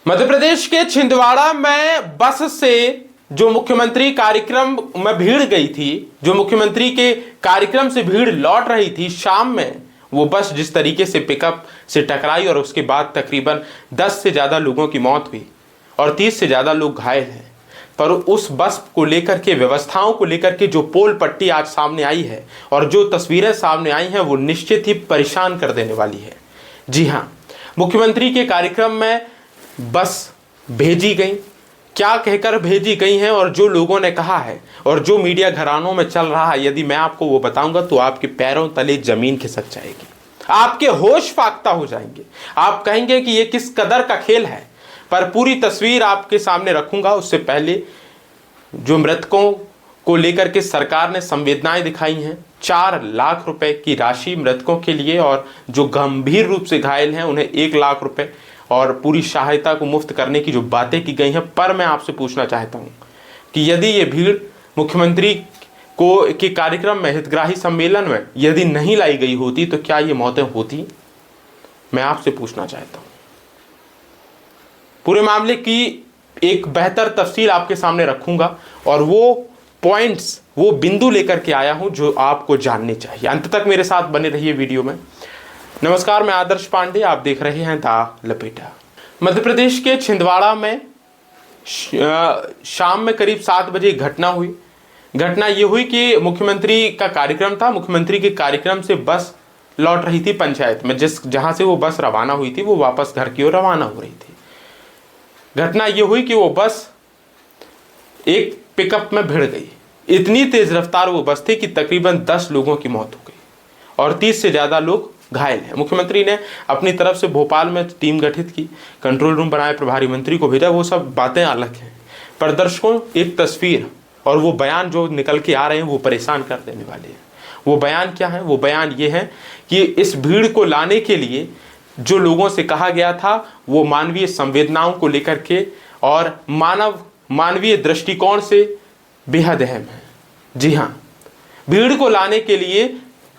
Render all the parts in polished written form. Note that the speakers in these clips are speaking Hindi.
मध्य प्रदेश के छिंदवाड़ा में बस से जो मुख्यमंत्री कार्यक्रम में भीड़ गई थी, जो मुख्यमंत्री के कार्यक्रम से भीड़ लौट रही थी, शाम में वो बस जिस तरीके से पिकअप से टकराई और उसके बाद तकरीबन 10 से ज़्यादा लोगों की मौत हुई और 30 से ज़्यादा लोग घायल हैं। पर उस बस को लेकर के, व्यवस्थाओं को लेकर के जो पोल पट्टी आज सामने आई है और जो तस्वीरें सामने आई हैं, वो निश्चित ही परेशान कर देने वाली है। जी हाँ, मुख्यमंत्री के कार्यक्रम में बस भेजी गई, क्या कहकर भेजी गई हैं और जो लोगों ने कहा है और जो मीडिया घरानों में चल रहा है, यदि मैं आपको वो बताऊंगा तो आपके पैरों तले जमीन खिसक जाएगी, आपके होश फाख्ता हो जाएंगे, आप कहेंगे कि ये किस कदर का खेल है। पर पूरी तस्वीर आपके सामने रखूंगा। उससे पहले जो मृतकों को लेकर के सरकार ने संवेदनाएं दिखाई हैं, 4 लाख रुपए की राशि मृतकों के लिए और जो गंभीर रूप से घायल हैं उन्हें 1 लाख रुपए और पूरी सहायता को मुफ्त करने की जो बातें की गई हैं। पर मैं आपसे पूछना चाहता हूं कि यदि ये भीड़ मुख्यमंत्री के कार्यक्रम में, हितग्राही सम्मेलन में यदि नहीं लाई गई होती तो क्या ये मौतें होती? मैं आपसे पूछना चाहता हूं। पूरे मामले की एक बेहतर तफसील आपके सामने रखूंगा और वो पॉइंट्स, वो बिंदु लेकर के आया हूं जो आपको जानने चाहिए। अंत तक मेरे साथ बने रहिए वीडियो में। नमस्कार, मैं आदर्श पांडे, आप देख रहे हैं द लपेटा। मध्य प्रदेश के छिंदवाड़ा में शाम में करीब 7 बजे घटना हुई। घटना ये हुई कि मुख्यमंत्री का कार्यक्रम था। मुख्यमंत्री के कार्यक्रम से बस लौट रही थी पंचायत में, जहां से वो बस रवाना हुई थी, वो वापस घर की ओर रवाना हो रही थी। घटना ये हुई कि वो बस एक पिकअप में भिड़ गई। इतनी तेज रफ्तार वो बस थी कि तकरीबन 10 लोगों की मौत हो गई और 30 से ज़्यादा लोग घायल हैं। मुख्यमंत्री ने अपनी तरफ से भोपाल में टीम गठित की, कंट्रोल रूम बनाए, प्रभारी मंत्री को भेजा, वो सब बातें अलग हैं। पर दर्शकों, एक तस्वीर और वो बयान जो निकल के आ रहे हैं वो परेशान कर देने वाले हैं। वो बयान क्या है? वो बयान ये है कि इस भीड़ को लाने के लिए जो लोगों से कहा गया था वो मानवीय संवेदनाओं को लेकर के और मानवीय दृष्टिकोण से बेहद अहम है। जी हाँ, भीड़ को लाने के लिए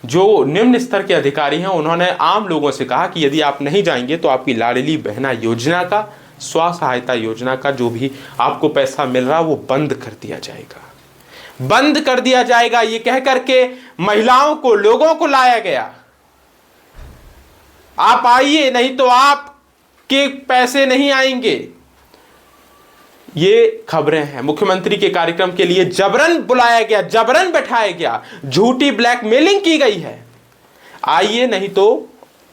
जो निम्न स्तर के अधिकारी हैं उन्होंने आम लोगों से कहा कि यदि आप नहीं जाएंगे तो आपकी लाडली बहना योजना का, स्व सहायता योजना का जो भी आपको पैसा मिल रहा वो बंद कर दिया जाएगा, बंद कर दिया जाएगा। ये कह करके महिलाओं को, लोगों को लाया गया, आप आइए नहीं तो आपके पैसे नहीं आएंगे। ये खबरें हैं। मुख्यमंत्री के कार्यक्रम के लिए जबरन बुलाया गया, जबरन बैठाया गया, झूठी ब्लैकमेलिंग की गई है। आइए नहीं तो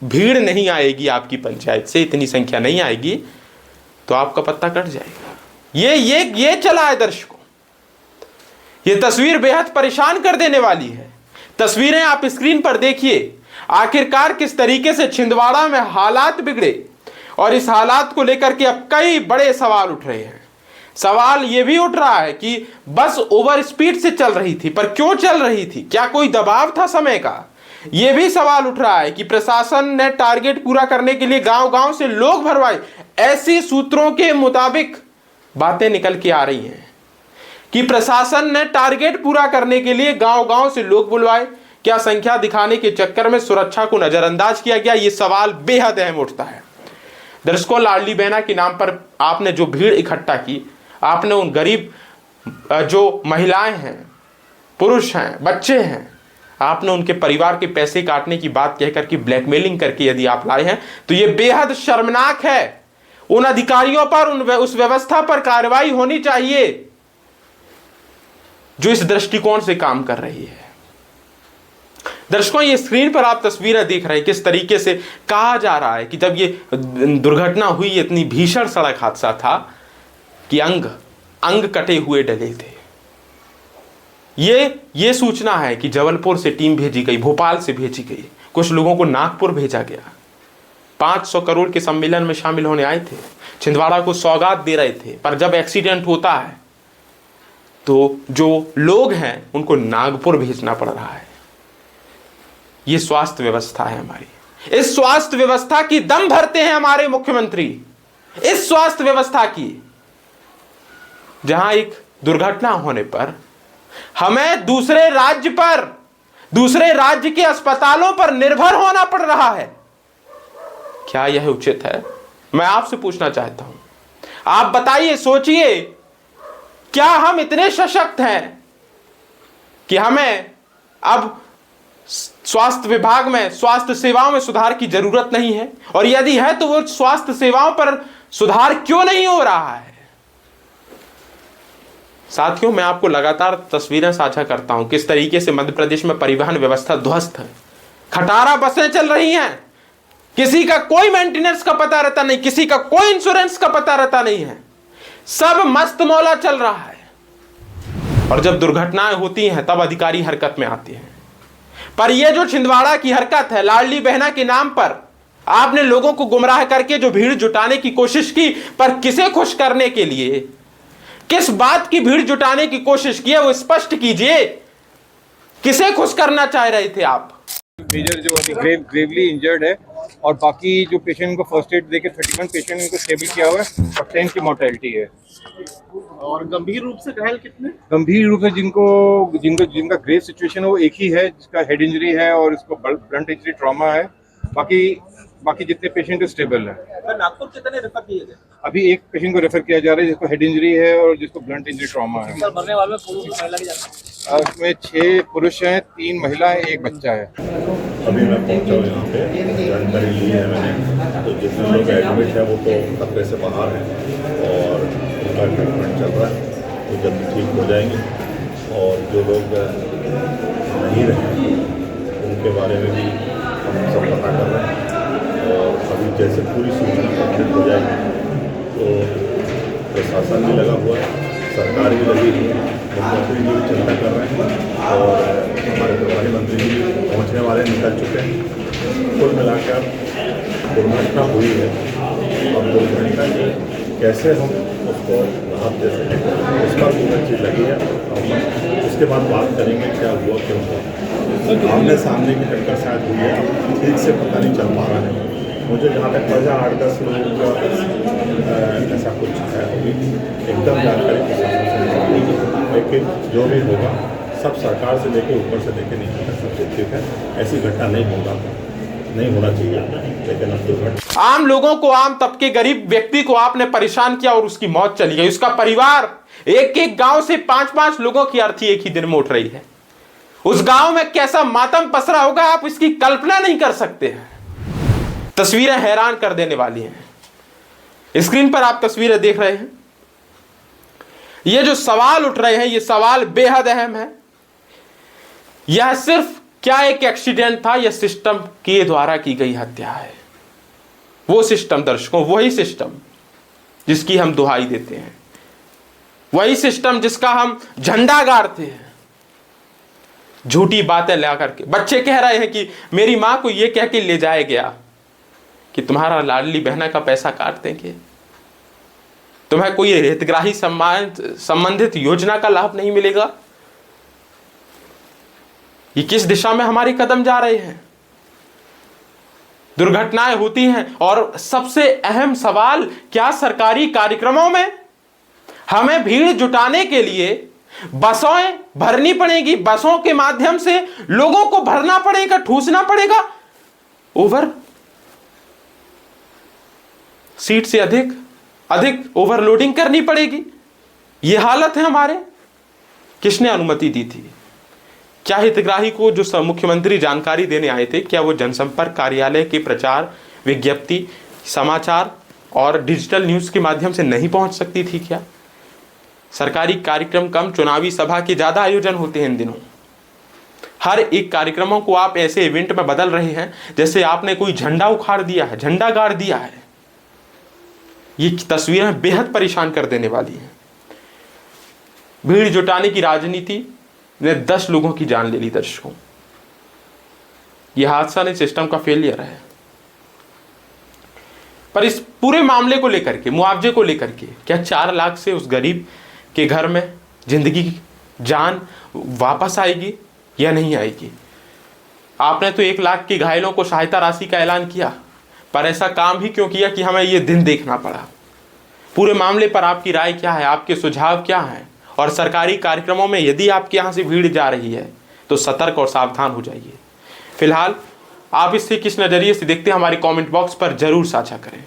भीड़ नहीं आएगी आपकी पंचायत से, इतनी संख्या नहीं आएगी तो आपका पत्ता कट जाएगा। ये चला है दर्शकों। ये तस्वीर बेहद परेशान कर देने वाली है। तस्वीरें आप स्क्रीन पर देखिए। आखिरकार किस तरीके से छिंदवाड़ा में हालात बिगड़े और इस हालात को लेकर के अब कई बड़े सवाल उठ रहे हैं। सवाल यह भी उठ रहा है कि बस ओवर स्पीड से चल रही थी, पर क्यों चल रही थी? क्या कोई दबाव था समय का? यह भी सवाल उठ रहा है कि प्रशासन ने टारगेट पूरा करने के लिए गांव-गांव से लोग भरवाए। ऐसी सूत्रों के मुताबिक बातें निकल के आ रही हैं कि प्रशासन ने टारगेट पूरा करने के लिए गांव-गांव से लोग बुलवाए। क्या संख्या दिखाने के चक्कर में सुरक्षा को नजरअंदाज किया गया? यह सवाल बेहद अहम उठता है। दर्शकों, लाडली बहना के नाम पर आपने जो भीड़ इकट्ठा की, आपने उन गरीब जो महिलाएं हैं, पुरुष हैं, बच्चे हैं, आपने उनके परिवार के पैसे काटने की बात कहकर के ब्लैकमेलिंग करके यदि आप लाए हैं तो यह बेहद शर्मनाक है। उन अधिकारियों पर, उस व्यवस्था पर कार्रवाई होनी चाहिए जो इस दृष्टिकोण से काम कर रही है। दर्शकों, ये स्क्रीन पर आप तस्वीरें देख रहे हैं किस तरीके से कहा जा रहा है कि जब ये दुर्घटना हुई, इतनी भीषण सड़क हादसा था कि अंग कटे हुए डले थे। ये सूचना है कि जबलपुर से टीम भेजी गई, भोपाल से भेजी गई, कुछ लोगों को नागपुर भेजा गया। 500 करोड़ के सम्मेलन में शामिल होने आए थे, छिंदवाड़ा को सौगात दे रहे थे, पर जब एक्सीडेंट होता है तो जो लोग हैं उनको नागपुर भेजना पड़ रहा है। ये स्वास्थ्य व्यवस्था है हमारी। इस स्वास्थ्य व्यवस्था की दम भरते हैं हमारे मुख्यमंत्री। इस स्वास्थ्य व्यवस्था की, जहां एक दुर्घटना होने पर हमें दूसरे राज्य के अस्पतालों पर निर्भर होना पड़ रहा है। क्या यह उचित है? मैं आपसे पूछना चाहता हूं। आप बताइए, सोचिए, क्या हम इतने सशक्त हैं कि हमें अब स्वास्थ्य विभाग में, स्वास्थ्य सेवाओं में सुधार की जरूरत नहीं है? और यदि है तो वो स्वास्थ्य सेवाओं पर सुधार क्यों नहीं हो रहा है? साथियों, मैं आपको लगातार तस्वीरें साझा करता हूं किस तरीके से मध्य प्रदेश में परिवहन व्यवस्था ध्वस्त है। खटारा बसें चल रही हैं, किसी का कोई मेंटेनेंस का पता रहता नहीं, किसी का कोई इंश्योरेंस का पता रहता नहीं है, सब मस्त मौला चल रहा है। और जब दुर्घटनाएं होती हैं तब अधिकारी हरकत में आते हैं। पर यह जो छिंदवाड़ा की हरकत है, लाडली बहना के नाम पर आपने लोगों को गुमराह करके जो भीड़ जुटाने की कोशिश की, पर किसे खुश करने के लिए, किस बात की भीड़ जुटाने की कोशिश की है वो स्पष्ट कीजिए। किसे खुश करना चाह रहे थे आप? मेजर जो ग्रेवली इंजर्ड है और बाकी जो पेशेंट को फर्स्ट एड देके 31 पेशेंट इनको स्टेबल किया हुआ है और 10 की मोर्टेलिटी है। और गंभीर रूप से घायल कितने? गंभीर रूप से जिनका ग्रेव सिचुएशन है वो एक ही है, जिसका हेड इंजरी है और इसको ब्लंट इंजरी ट्रॉमा है। बाकी जितने पेशेंट स्टेबल है। नागपुर कितने रेफर किए गए? अभी एक पेशेंट को रेफर किया जा रहा है जिसको हेड इंजरी है और जिसको ब्लंट इंजरी ट्रॉमा है। सर, मरने वाले में पुरुष और महिला की जाता है? उसमें 6 पुरुष हैं, 3 महिला है, 1 बच्चा है। अभी मैं पहुंचा हूँ यहाँ पे, जानकारी ली है मैंने। तो जितने लोग एडमिट है वो तो खतरे से बाहर हैं और उनका ट्रीटमेंट चल रहा है, तो जल्दी ठीक हो जाएंगे। और जो लोग नहीं रहे उनके बारे में भी हम सब पता कर रहे हैं। और अभी जैसे पूरी सूचना कंप्लीट हो जाएगी तो प्रशासन भी लगा हुआ है, सरकार भी लगी हुई है, मुख्यमंत्री जी भी चिंता कर रहे हैं और हमारे प्रभारी मंत्री जी पहुँचने वाले निकल चुके हैं। कुल मिलाकर दुर्घटना हुई है और दुर्घटना कैसे हम उसको राहत दे सकें इस पर पूरी चीज़ लगी है। हम उसके बाद बात करेंगे क्या हुआ क्यों हुआ। आमने सामने की टक्कर शायद हुई है, अब ठीक से पता नहीं चल पा रहा है। मुझे जहाँ तक पता 8-10 लोगों का ऐसा कुछ है, अभी एकदम जानकारी प्रशासन से नहीं मिली, लेकिन जो भी होगा सब सरकार से लेके ऊपर से लेके नीचे तक सब ठीक है। ऐसी घटना नहीं होना चाहिए, लेकिन अब दुर्घटना। आम लोगों को, आम तबके गरीब व्यक्ति को आपने परेशान किया और उसकी मौत चली गई। उसका परिवार, एक गांव से 5-5 लोगों की अर्थी एक ही दिन में उठ रही है। उस गांव में कैसा मातम पसरा होगा आप इसकी कल्पना नहीं कर सकते हैं। तस्वीरें हैरान कर देने वाली हैं। स्क्रीन पर आप तस्वीरें देख रहे हैं। ये जो सवाल उठ रहे हैं, ये सवाल बेहद अहम है। यह सिर्फ क्या एक एक्सीडेंट था, यह सिस्टम के द्वारा की गई हत्या है। वो सिस्टम दर्शकों, वही सिस्टम जिसकी हम दुहाई देते हैं, वही सिस्टम जिसका हम झंडा गाड़ते हैं। झूठी बातें ला करके बच्चे कह रहे हैं कि मेरी मां को यह कह के ले जाया गया कि तुम्हारा लाडली बहना का पैसा काट देंगे, तुम्हें कोई हितग्राही संबंधित योजना का लाभ नहीं मिलेगा। ये किस दिशा में हमारे कदम जा रहे हैं? दुर्घटनाएं होती हैं और सबसे अहम सवाल, क्या सरकारी कार्यक्रमों में हमें भीड़ जुटाने के लिए बसें भरनी पड़ेगी, बसों के माध्यम से लोगों को भरना पड़ेगा, ठूसना पड़ेगा, ओवर सीट से अधिक ओवरलोडिंग करनी पड़ेगी? यह हालत है हमारे। किसने अनुमति दी थी? क्या हितग्राही को जो मुख्यमंत्री जानकारी देने आए थे, क्या वो जनसंपर्क कार्यालय के प्रचार, विज्ञप्ति, समाचार और डिजिटल न्यूज के माध्यम से नहीं पहुंच सकती थी? क्या सरकारी कार्यक्रम कम, चुनावी सभा के ज्यादा आयोजन होते हैं इन दिनों? हर एक कार्यक्रमों को आप ऐसे इवेंट में बदल रहे हैं जैसे आपने कोई झंडा उखाड़ दिया है, झंडा गाड़ दिया है। ये तस्वीरें बेहद परेशान कर देने वाली हैं। भीड़ जुटाने की राजनीति ने 10 लोगों की जान ले ली। दर्शकों, यह हादसा नहीं, सिस्टम का फेलियर है। पर इस पूरे मामले को लेकर के, मुआवजे को लेकर के, क्या 4 लाख से उस गरीब के घर में जिंदगी, जान वापस आएगी या नहीं आएगी? आपने तो 1 लाख के घायलों को सहायता राशि का ऐलान किया, पर ऐसा काम ही क्यों किया कि हमें यह दिन देखना पड़ा? पूरे मामले पर आपकी राय क्या है, आपके सुझाव क्या हैं? और सरकारी कार्यक्रमों में यदि आपके यहाँ से भीड़ जा रही है तो सतर्क और सावधान हो जाइए। फिलहाल आप इससे किस नज़रिए से देखते हैं, हमारे कमेंट बॉक्स पर जरूर साझा करें।